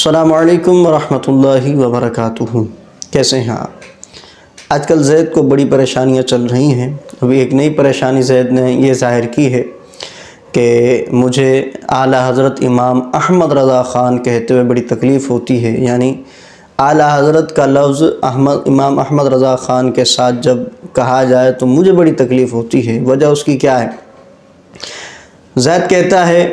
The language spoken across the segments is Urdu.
السلام علیکم ورحمۃ اللہ وبرکاتہ۔ کیسے ہیں آپ؟ آج کل زید کو بڑی پریشانیاں چل رہی ہیں۔ ابھی ایک نئی پریشانی زید نے یہ ظاہر کی ہے کہ مجھے اعلیٰ حضرت امام احمد رضا خان کہتے ہوئے بڑی تکلیف ہوتی ہے، یعنی اعلیٰ حضرت کا لفظ امام احمد رضا خان کے ساتھ جب کہا جائے تو مجھے بڑی تکلیف ہوتی ہے۔ وجہ اس کی کیا ہے؟ زید کہتا ہے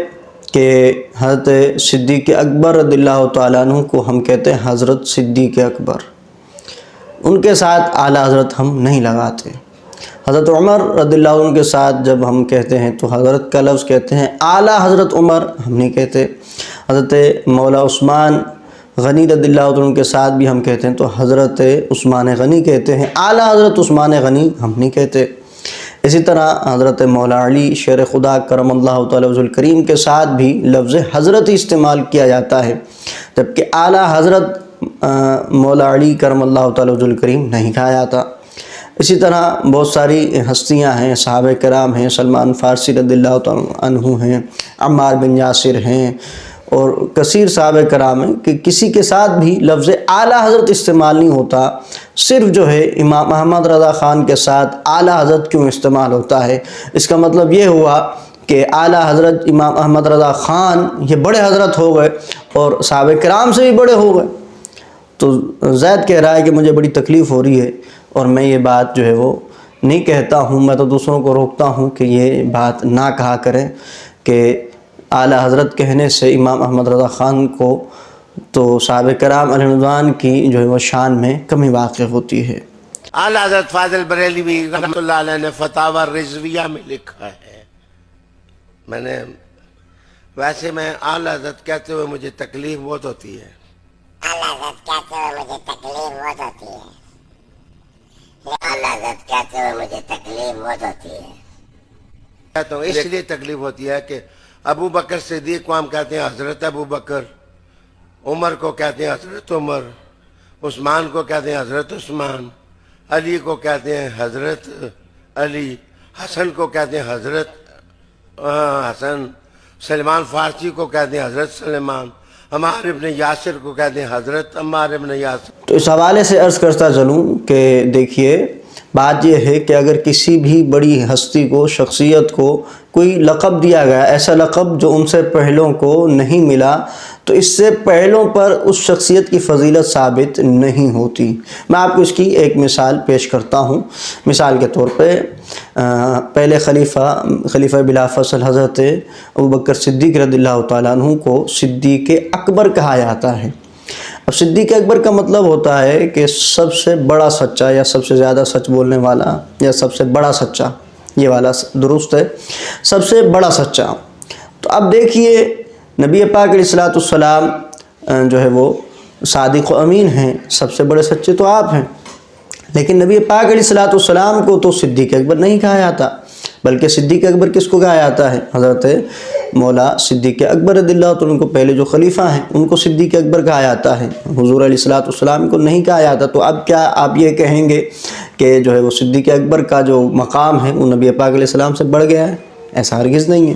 کہ حضرت صدیق اکبر رضی اللہ تعالیٰ عنہ کو ہم کہتے ہیں حضرت صدیق اکبر، ان کے ساتھ اعلیٰ حضرت ہم نہیں لگاتے۔ حضرت عمر رضی اللہ عنہ کے ساتھ جب ہم کہتے ہیں تو حضرت کا لفظ کہتے ہیں، اعلیٰ حضرت عمر ہم نہیں کہتے۔ حضرت مولا عثمان غنی رضی اللہ عنہ کے ساتھ بھی ہم کہتے ہیں تو حضرت عثمان غنی کہتے ہیں، اعلیٰ حضرت عثمان غنی ہم نہیں کہتے۔ اسی طرح حضرت مولا علی شیر خدا کرم اللہ تعالی وجہ الکریم کے ساتھ بھی لفظ حضرت استعمال کیا جاتا ہے، جبکہ اعلیٰ حضرت مولا علی کرم اللہ تعالی وجہ الکریم نہیں کہا جاتا۔ اسی طرح بہت ساری ہستیاں ہیں، صحابہ کرام ہیں، سلمان فارسی رضی اللہ تعالی عنہ ہیں، عمار بن یاسر ہیں، اور کثیر صحابہ کرام ہیں کہ کسی کے ساتھ بھی لفظ اعلیٰ حضرت استعمال نہیں ہوتا، صرف جو ہے امام احمد رضا خان کے ساتھ اعلیٰ حضرت کیوں استعمال ہوتا ہے؟ اس کا مطلب یہ ہوا کہ اعلیٰ حضرت امام احمد رضا خان یہ بڑے حضرت ہو گئے اور صحابہ کرام سے بھی بڑے ہو گئے۔ تو زید کہہ رہا ہے کہ مجھے بڑی تکلیف ہو رہی ہے اور میں یہ بات جو ہے وہ نہیں کہتا ہوں، میں تو دوسروں کو روکتا ہوں کہ یہ بات نہ کہا کریں کہ اعلیٰ حضرت کہنے سے امام احمد رضا خان کو تو صحابہ کرام علیہ رضوان کی جو ہے وہ شان میں کمی واقع ہوتی ہے۔ اعلیٰ حضرت فاضل بریلوی رحمۃ اللہ علیہ نے فتاوی رضویہ میں لکھا ہے، ویسے میں اعلیٰ حضرت کہتے ہوئے مجھے تکلیف بہت ہوتی ہے، اعلیٰ حضرت کہتے ہوئے مجھے تکلیف بہت ہوتی ہے، اعلیٰ حضرت کہتے ہوئے مجھے تکلیف بہت ہوتی ہے۔ کہتا ہوں اس لیے تکلیف ہوتی ہے کہ ابو بکر صدیق کو ہم کہتے ہیں حضرت ابو بکر، عمر کو کہتے ہیں حضرت عمر، عثمان کو کہتے ہیں حضرت عثمان، علی کو کہتے ہیں حضرت علی، حسن کو کہتے ہیں حضرت حسن، سلمان فارسی کو کہتے ہیں حضرت سلمان، عمار ابن یاسر کو کہتے ہیں حضرت عمار ابن یاسر۔ تو اس حوالے سے عرض کرتا چلوں کہ دیکھیے بات یہ ہے کہ اگر کسی بھی بڑی ہستی کو، شخصیت کو کوئی لقب دیا گیا، ایسا لقب جو ان سے پہلوں کو نہیں ملا، تو اس سے پہلوں پر اس شخصیت کی فضیلت ثابت نہیں ہوتی۔ میں آپ کو اس کی ایک مثال پیش کرتا ہوں۔ مثال کے طور پہ پہلے خلیفہ بلا فصل حضرت ابوبکر صدیق رضی اللہ تعالیٰ عنہ کو صدیق اکبر کہا جاتا ہے۔ اب صدیق اکبر کا مطلب ہوتا ہے کہ سب سے بڑا سچا، یا سب سے زیادہ سچ بولنے والا، یا سب سے بڑا سچا، یہ والا درست ہے، سب سے بڑا سچا۔ تو اب دیکھیے نبی پاک علیہ السلام جو ہے وہ صادق و امین ہیں، سب سے بڑے سچے تو آپ ہیں، لیکن نبی پاک علیہ السلام کو تو صدیق اکبر نہیں کہا جاتا، بلکہ صدیق اکبر کس کو کہا جاتا ہے؟ حضرت مولا صدیق اکبر رضی اللہ عنہ کو، پہلے جو خلیفہ ہیں ان کو صدیق اکبر کہا جاتا ہے، حضور علیہ السلام کو نہیں کہا جاتا۔ تو اب کیا آپ یہ کہیں گے کہ جو ہے وہ صدیق اکبر کا جو مقام ہے وہ نبی پاک علیہ السلام سے بڑھ گیا ہے؟ ایسا ہرگز نہیں ہے۔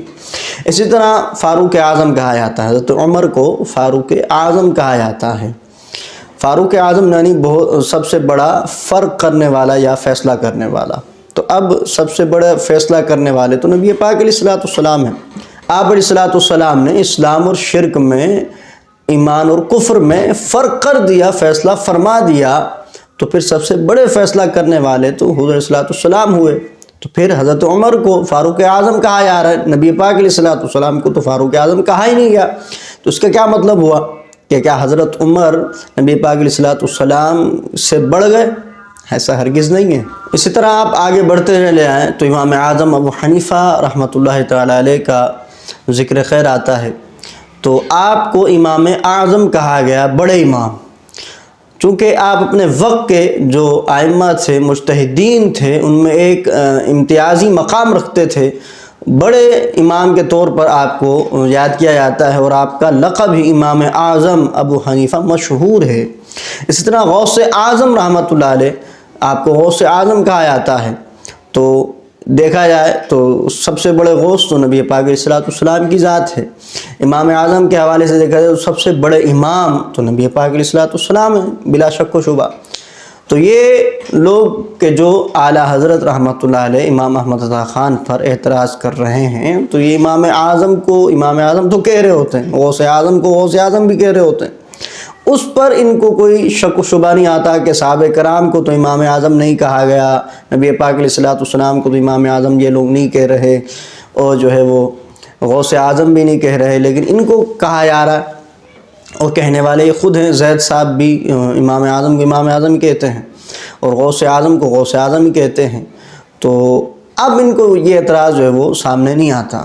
اسی طرح فاروق اعظم کہا جاتا ہے، حضرت عمر کو فاروق اعظم کہا جاتا ہے۔ فاروق اعظم یعنی سب سے بڑا فرق کرنے والا یا فیصلہ کرنے والا۔ تو اب سب سے بڑا فیصلہ کرنے والے تو نبی پاک علیہ السلام ہیں۔ آپ علیہ السلام نے اسلام اور شرک میں، ایمان اور کفر میں فرق کر دیا، فیصلہ فرما دیا، تو پھر سب سے بڑے فیصلہ کرنے والے تو حضور علیہ السلام ہوئے۔ تو پھر حضرت عمر کو فاروق اعظم کہا جا رہا ہے، نبی پاک علیہ السلام کو تو فاروق اعظم کہا ہی نہیں گیا۔ تو اس کا کیا مطلب ہوا کہ کیا حضرت عمر نبی پاک علیہ السلام سے بڑھ گئے؟ ایسا ہرگز نہیں ہے۔ اسی طرح آپ آگے بڑھتے چلے آئیں تو امام اعظم ابو حنیفہ رحمۃ اللہ تعالیٰ علیہ کا ذکر خیر آتا ہے، تو آپ کو امام اعظم کہا گیا، بڑے امام، چونکہ آپ اپنے وقت کے جو ائمہ تھے، مجتہدین تھے، ان میں ایک امتیازی مقام رکھتے تھے، بڑے امام کے طور پر آپ کو یاد کیا جاتا ہے، اور آپ کا لقب ہی امام اعظم ابو حنیفہ مشہور ہے۔ اسی طرح غوث اعظم رحمۃ اللہ علیہ، آپ کو غوث اعظم کہا جاتا ہے۔ تو دیکھا جائے تو سب سے بڑے غوث تو نبی پاک علیہ السلام کی ذات ہے. امام اعظم کے حوالے سے دیکھا جائے تو سب سے بڑے امام تو نبی پاک علیہ السلام ہیں بلا شک و شبہ. تو یہ لوگ کہ جو اعلیٰ حضرت رحمۃ اللہ علیہ امام احمد رضا خان پر اعتراض کر رہے ہیں تو یہ امام اعظم تو کہہ رہے ہوتے ہیں, غوث اعظم کو غوث اعظم بھی کہہ رہے ہوتے ہیں. اس پر ان کو کوئی شک و شبہ نہیں آتا کہ صحابہ کرام کو تو امام اعظم نہیں کہا گیا, نبی پاک علیہ السلام کو تو امام اعظم یہ لوگ نہیں کہہ رہے, اور جو ہے وہ غوث اعظم بھی نہیں کہہ رہے, لیکن ان کو کہا جا رہا ہے. اور کہنے والے یہ خود ہیں, زید صاحب بھی امام اعظم کو امام اعظم کہتے ہیں اور غوث اعظم کو غوث اعظم ہی کہتے ہیں. تو اب ان کو یہ اعتراض جو ہے وہ سامنے نہیں آتا.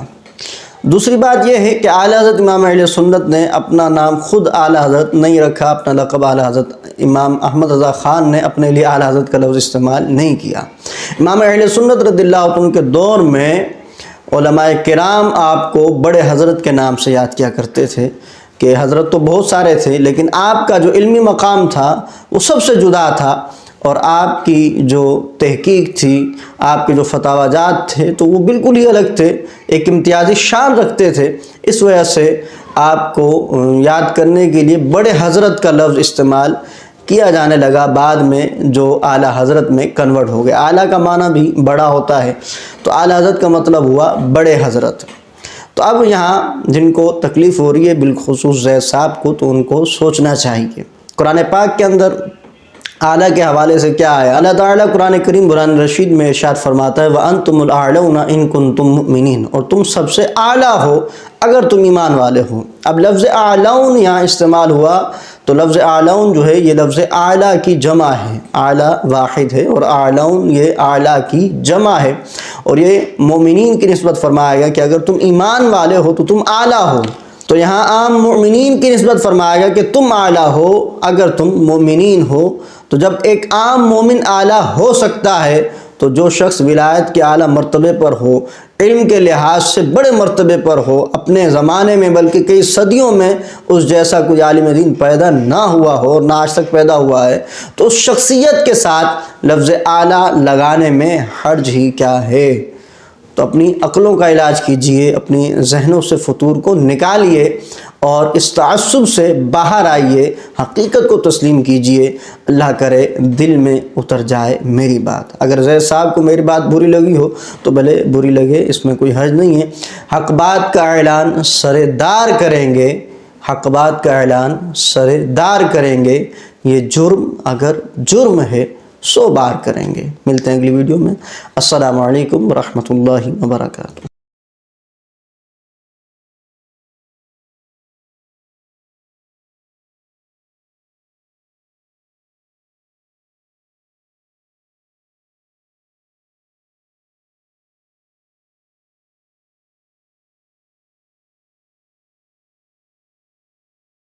دوسری بات یہ ہے کہ اعلیٰ حضرت امام اہل سنت نے اپنا نام خود اعلیٰ حضرت نہیں رکھا, اپنا لقب اعلیٰ حضرت امام احمد رضا خان نے اپنے لیے اعلیٰ حضرت کا لفظ استعمال نہیں کیا. امام اہل سنت رضی اللہ عنہ کے دور میں علماء کرام آپ کو بڑے حضرت کے نام سے یاد کیا کرتے تھے کہ حضرت تو بہت سارے تھے لیکن آپ کا جو علمی مقام تھا وہ سب سے جدا تھا, اور آپ کی جو تحقیق تھی, آپ کے جو فتاوی جات تھے تو وہ بالکل ہی الگ تھے, ایک امتیازی شان رکھتے تھے. اس وجہ سے آپ کو یاد کرنے کے لیے بڑے حضرت کا لفظ استعمال کیا جانے لگا, بعد میں جو اعلیٰ حضرت میں کنورٹ ہو گیا. اعلیٰ کا معنی بھی بڑا ہوتا ہے, تو اعلیٰ حضرت کا مطلب ہوا بڑے حضرت. تو اب یہاں جن کو تکلیف ہو رہی ہے بالخصوص زید صاحب کو, تو ان کو سوچنا چاہیے. قرآن پاک کے اندر اعلیٰ کے حوالے سے کیا ہے؟ اللہ تعالیٰ قرآن کریم قرآن رشید میں ارشاد فرماتا ہے وَأَنْتُمُ الْأَعْلَوْنَ إِن كُنْتُم مُؤْمِنِينَ, اور تم سب سے اعلیٰ ہو اگر تم ایمان والے ہو. اب لفظ اعلون یہاں استعمال ہوا تو لفظ اعلون جو ہے یہ لفظ اعلیٰ کی جمع ہے, اعلیٰ واحد ہے اور اعلون یہ اعلیٰ کی جمع ہے, اور یہ مومنین کی نسبت فرمایا گیا کہ اگر تم ایمان والے ہو تو تم اعلیٰ ہو. تو یہاں عام مومنین کی نسبت فرمایا گیا کہ تم اعلیٰ ہو اگر تم مومنین ہو. تو جب ایک عام مومن اعلیٰ ہو سکتا ہے تو جو شخص ولایت کے اعلیٰ مرتبے پر ہو, علم کے لحاظ سے بڑے مرتبے پر ہو, اپنے زمانے میں بلکہ کئی صدیوں میں اس جیسا کوئی عالم دین پیدا نہ ہوا ہو اور نہ آج تک پیدا ہوا ہے, تو اس شخصیت کے ساتھ لفظ اعلیٰ لگانے میں حرج ہی کیا ہے. تو اپنی عقلوں کا علاج کیجئے, اپنی ذہنوں سے فطور کو نکالیے اور اس تعصب سے باہر آئیے, حقیقت کو تسلیم کیجئے. اللہ کرے دل میں اتر جائے میری بات. اگر زید صاحب کو میری بات بری لگی ہو تو بھلے بری لگے, اس میں کوئی حرج نہیں ہے. حق بات کا اعلان سردار کریں گے, حق بات کا اعلان سردار کریں گے. یہ جرم اگر جرم ہے 100 بار کریں گے. ملتے ہیں اگلی ویڈیو میں. السلام علیکم ورحمۃ اللہ وبرکاتہ.